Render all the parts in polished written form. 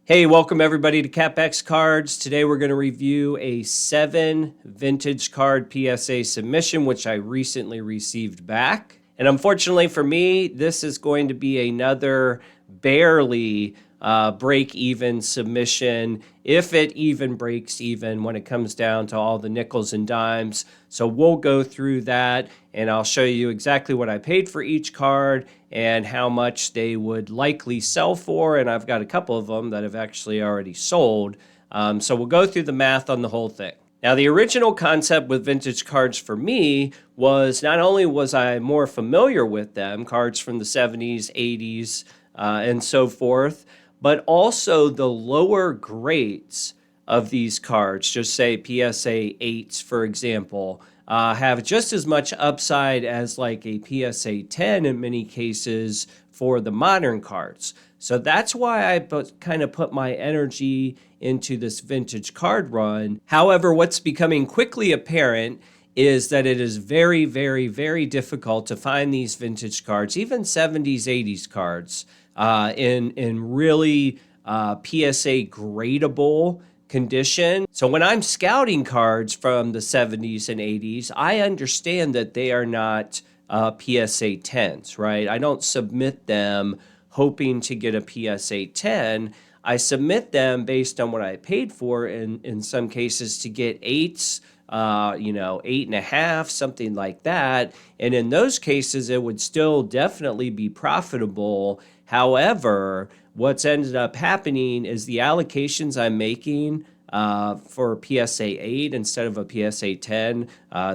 Hey, welcome everybody to CapX Cards. Today we're going to review a 7 vintage card PSA submission, which I recently received back. And unfortunately for me, this is going to be another barely break-even submission, if it even breaks even when it comes down to all the nickels and dimes. So we'll go through that, and I'll show you exactly what I paid for each card and how much they would likely sell for. And I've got a couple of them that have actually already sold. So we'll go through the math on the whole thing. Now, the original concept with vintage cards for me was not only was I more familiar with them, cards from the 70s, 80s, and so forth, but also the lower grades of these cards, just say PSA 8s, for example, have just as much upside as like a PSA 10 in many cases for the modern cards. So that's why I kind of put my energy into this vintage card run. However, what's becoming quickly apparent is that it is very, very, very difficult to find these vintage cards, even 70s, 80s cards, in really PSA gradable condition. So when I'm scouting cards from the 70s and 80s, I understand that they are not PSA 10s, right? I don't submit them hoping to get a PSA 10. I submit them based on what I paid for, in some cases to get 8s, 8.5, something like that. And in those cases, it would still definitely be profitable. However, what's ended up happening is the allocations I'm making for PSA 8 instead of a PSA 10,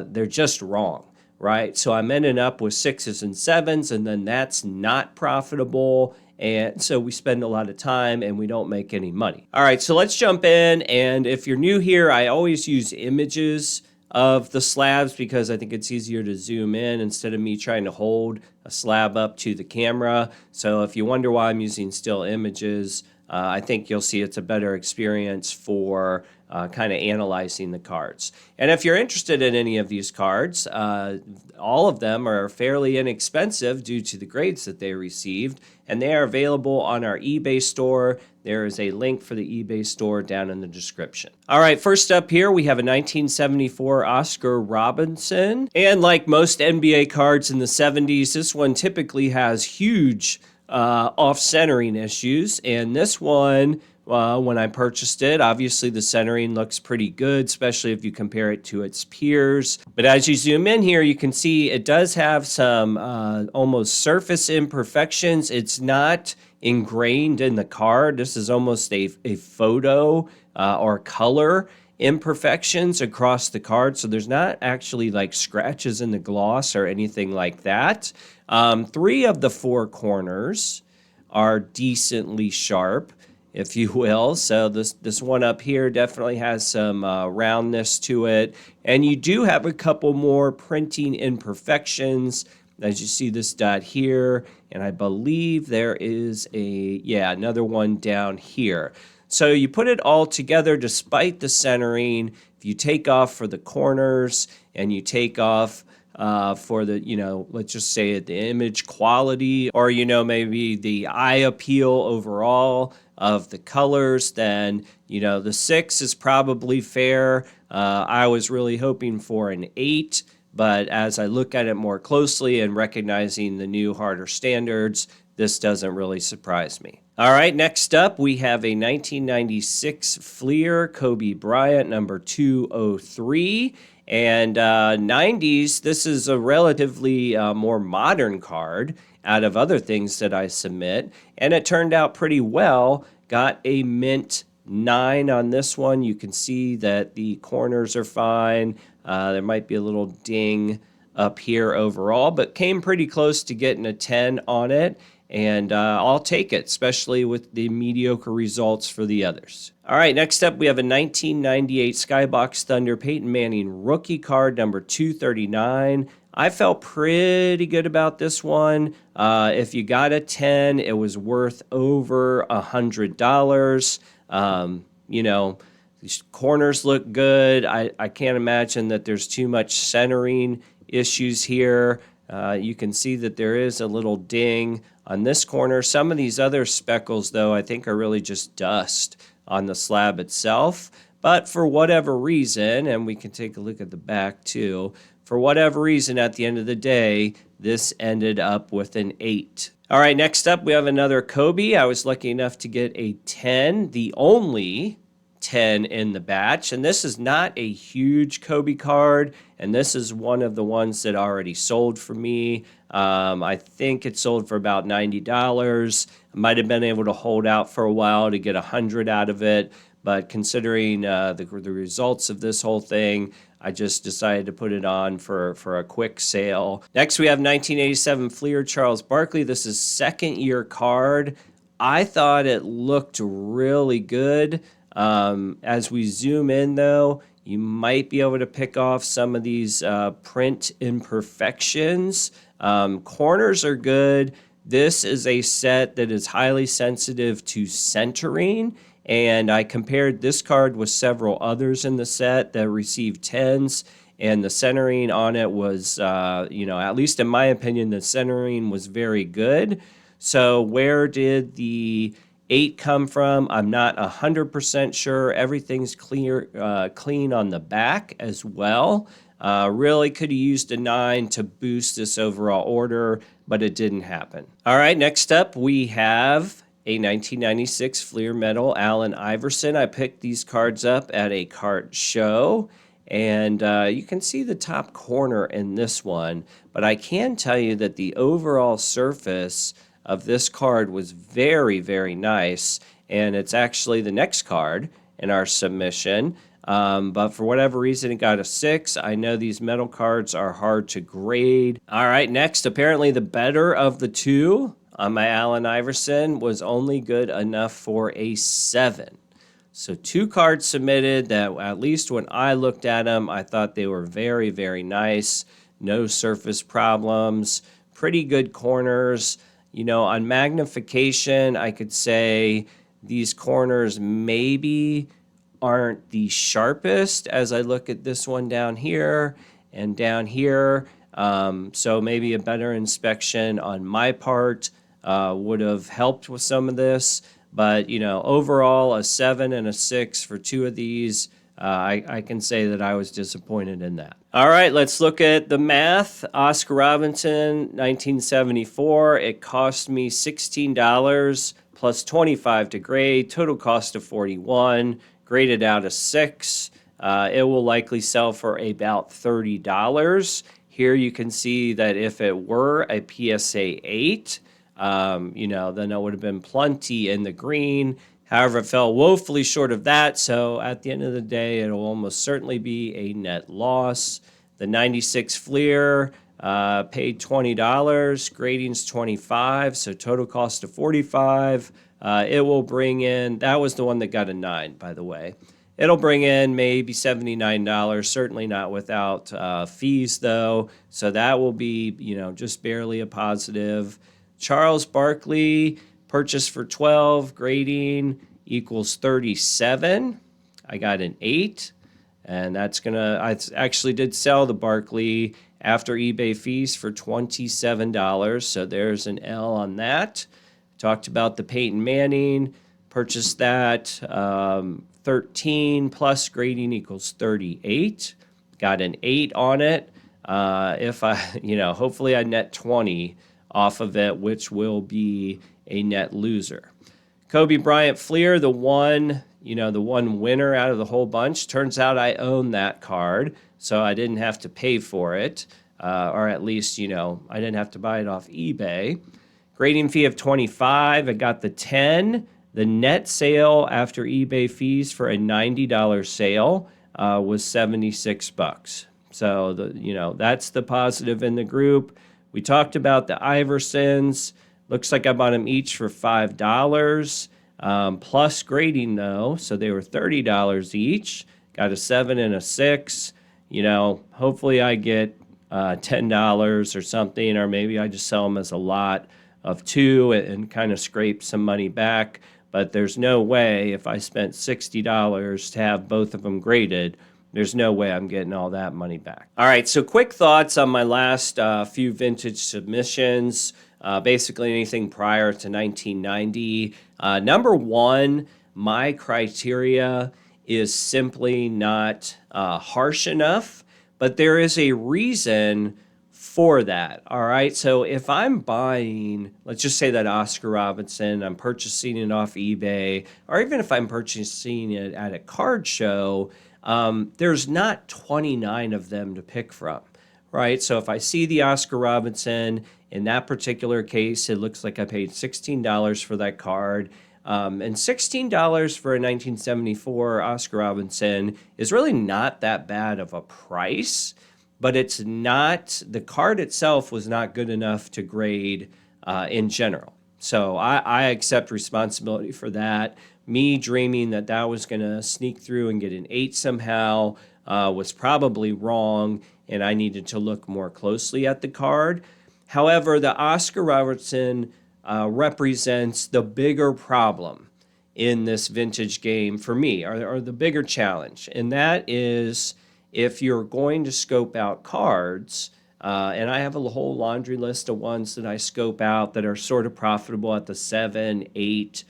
they're just wrong, right? So I'm ending up with 6s and 7s, and then that's not profitable. And so we spend a lot of time and we don't make any money. All right, so let's jump in. And if you're new here, I always use images of the slabs because I think it's easier to zoom in instead of me trying to hold a slab up to the camera. So if you wonder why I'm using still images, I think you'll see it's a better experience for kind of analyzing the cards. And if you're interested in any of these cards, all of them are fairly inexpensive due to the grades that they received, and they are available on our eBay store. There is a link for the eBay store down in the description. All right, first up here, we have a 1974 Oscar Robertson. And like most NBA cards in the 70s, this one typically has huge off-centering issues. And this one, when I purchased it, obviously the centering looks pretty good, especially if you compare it to its peers. But as you zoom in here, you can see it does have some almost surface imperfections. It's not ingrained in the card. This is almost a photo or color imperfections across the card. So there's not actually like scratches in the gloss or anything like that. 3 of the 4 corners are decently sharp, if you will. So this one up here definitely has some roundness to it. And you do have a couple more printing imperfections, as you see this dot here. And I believe there is another one down here. So you put it all together despite the centering. If you take off for the corners and you take off for the, let's just say the image quality, or, maybe the eye appeal overall of the colors, then, the 6 is probably fair. I was really hoping for an 8, but as I look at it more closely and recognizing the new harder standards, this doesn't really surprise me. All right, next up, we have a 1996 Fleer Kobe Bryant number 203. And 90s, this is a relatively more modern card out of other things that I submit. And it turned out pretty well. Got a mint 9 on this one. You can see that the corners are fine. There might be a little ding up here overall, but came pretty close to getting a 10 on it. And I'll take it, especially with the mediocre results for the others. All right, next up, we have a 1998 Skybox Thunder Peyton Manning rookie card, number 239. I felt pretty good about this one. If you got a 10, it was worth over $100. These corners look good. I can't imagine that there's too much centering issues here. You can see that there is a little ding on this corner. Some of these other speckles, though, I think are really just dust on the slab itself. But for whatever reason, and we can take a look at the back too, for whatever reason, at the end of the day, this ended up with an 8. All right, next up, we have another Kobe. I was lucky enough to get a 10, the only 10 in the batch. And this is not a huge Kobe card, and this is one of the ones that already sold for me. I think it sold for about $90. I might have been able to hold out for a while to get 100 out of it, but considering the results of this whole thing, I just decided to put it on for a quick sale. Next, we have 1987 Fleer Charles Barkley. This is second year card. I thought it looked really good. As we zoom in, though, you might be able to pick off some of these print imperfections. Corners are good. This is a set that is highly sensitive to centering, and I compared this card with several others in the set that received 10s, and the centering on it was, at least in my opinion, the centering was very good. So where did the 8 come from? I'm not 100% sure. Everything's clean on the back as well. Really could have used a 9 to boost this overall order, but it didn't happen. All right, next up we have a 1996 Fleer Metal Allen Iverson. I picked these cards up at a card show, and you can see the top corner in this one, but I can tell you that the overall surface of this card was very, very nice, and it's actually the next card in our submission. But for whatever reason, it got a 6. I know these metal cards are hard to grade. All right, next, apparently the better of the two on my Allen Iverson was only good enough for a 7. So 2 cards submitted that, at least when I looked at them, I thought they were very, very nice. No surface problems, pretty good corners. On magnification, I could say these corners maybe aren't the sharpest as I look at this one down here and down here. So maybe a better inspection on my part would have helped with some of this. But, overall, a 7 and a 6 for 2 of these. I can say that I was disappointed in that. All right, let's look at the math. Oscar Robinson, 1974. It cost me $16 plus $25 to grade. Total cost of $41. Graded out a 6. It will likely sell for about $30. Here you can see that if it were a PSA 8, then it would have been plenty in the green. However, it fell woefully short of that, so at the end of the day, it'll almost certainly be a net loss. The 96 Fleer paid $20, grading's $25, so total cost of $45. It will bring in, that was the one that got a 9, by the way. It'll bring in maybe $79, certainly not without fees, though, so that will be, just barely a positive. Charles Barkley, purchased for 12, grading equals 37. I got an 8, and I actually did sell the Barkley after eBay fees for $27, so there's an L on that. Talked about the Peyton Manning, purchased that 13 plus grading equals 38. Got an 8 on it. If I, hopefully I net 20 off of it, which will be a net loser. Kobe Bryant Fleer, the one winner out of the whole bunch. Turns out I own that card, so I didn't have to pay for it, or at least, I didn't have to buy it off eBay. Grading fee of $25. I got the 10. The net sale after eBay fees for a $90 sale was $76. So that's the positive in the group. We talked about the Iversons. Looks like I bought them each for $5, plus grading, though, so they were $30 each. Got a 7 and a 6. Hopefully I get $10 or something, or maybe I just sell them as a lot of 2 and kind of scrape some money back. But there's no way, if I spent $60 to have both of them graded, there's no way I'm getting all that money back. All right, so quick thoughts on my last few vintage submissions. basically anything prior to 1990. Number one, my criteria is simply not harsh enough, but there is a reason for that. All right. So if I'm buying, let's just say that Oscar Robinson, I'm purchasing it off eBay, or even if I'm purchasing it at a card show, there's not 29 of them to pick from. Right. So if I see the Oscar Robinson, in that particular case, it looks like I paid $16 for that card. And $16 for a 1974 Oscar Robinson is really not that bad of a price, but it's not, the card itself was not good enough to grade in general. So I accept responsibility for that. Me dreaming that that was going to sneak through and get an 8 somehow was probably wrong, and I needed to look more closely at the card. However, the Oscar Robertson represents the bigger problem in this vintage game for me, or the bigger challenge, and that is if you're going to scope out cards, and I have a whole laundry list of ones that I scope out that are sort of profitable at the 7, 8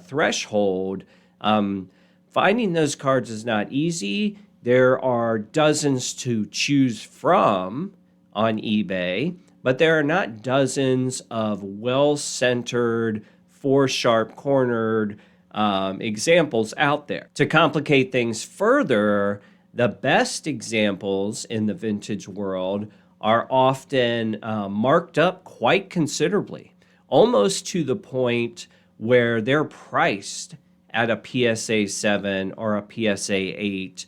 threshold, finding those cards is not easy. There are dozens to choose from on eBay, but there are not dozens of well-centered, four-sharp cornered examples out there. To complicate things further, the best examples in the vintage world are often marked up quite considerably, almost to the point where they're priced at a PSA 7 or a PSA 8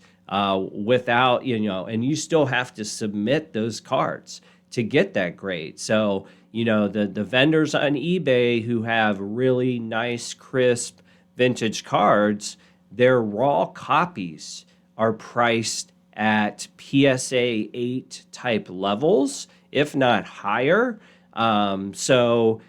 without, and you still have to submit those cards to get that grade. So, the vendors on eBay who have really nice, crisp vintage cards, their raw copies are priced at PSA 8 type levels, if not higher. So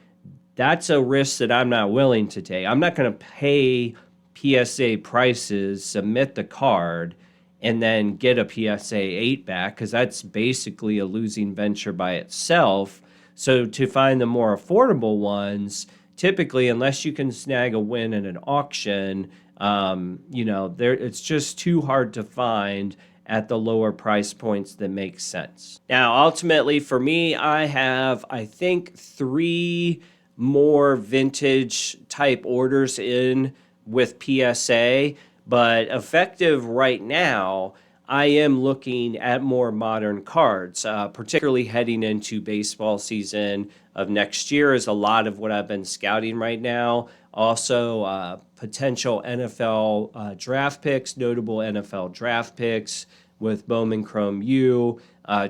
that's a risk that I'm not willing to take. I'm not going to pay PSA prices, submit the card, and then get a PSA 8 back, because that's basically a losing venture by itself. So to find the more affordable ones, typically, unless you can snag a win at an auction, it's just too hard to find at the lower price points that make sense. Now, ultimately, for me, I have, I think, 3 more vintage type orders in with PSA, but effective right now, I am looking at more modern cards, particularly heading into baseball season of next year is a lot of what I've been scouting right now. Also, potential NFL draft picks, notable NFL draft picks with Bowman Chrome U,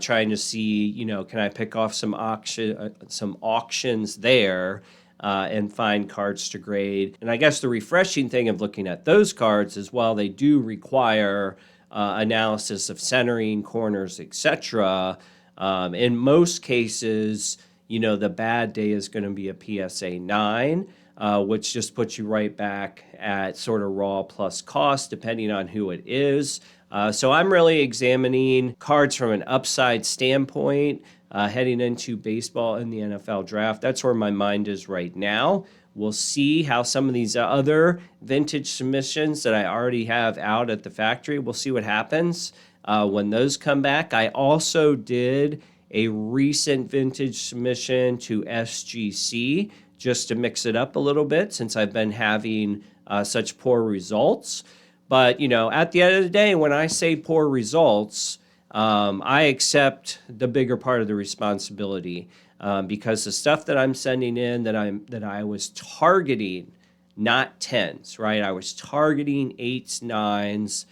trying to see, can I pick off some auctions there and find cards to grade. And I guess the refreshing thing of looking at those cards is while they do require analysis of centering, corners, etc., in most cases, the bad day is going to be a PSA 9, which just puts you right back at sort of raw plus cost, depending on who it is. So I'm really examining cards from an upside standpoint, heading into baseball and the NFL draft. That's where my mind is right now. We'll see how some of these other vintage submissions that I already have out at the factory, we'll see what happens when those come back. I also did a recent vintage submission to SGC just to mix it up a little bit since I've been having such poor results. But, at the end of the day, when I say poor results, I accept the bigger part of the responsibility because the stuff that I'm sending in that I was targeting, not 10s, right? I was targeting 8s, 9s.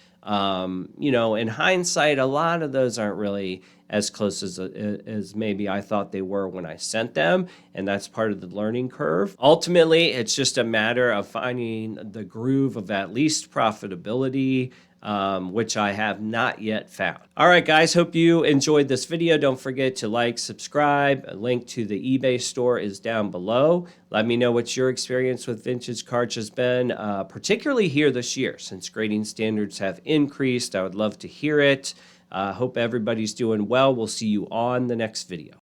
In hindsight, a lot of those aren't really as close as maybe I thought they were when I sent them, and that's part of the learning curve. Ultimately, it's just a matter of finding the groove of at least profitability, which I have not yet found. All right, guys, hope you enjoyed this video. Don't forget to like, subscribe. A link to the eBay store is down below. Let me know what your experience with vintage cards has been, particularly here this year. Since grading standards have increased, I would love to hear it. Hope everybody's doing well. We'll see you on the next video.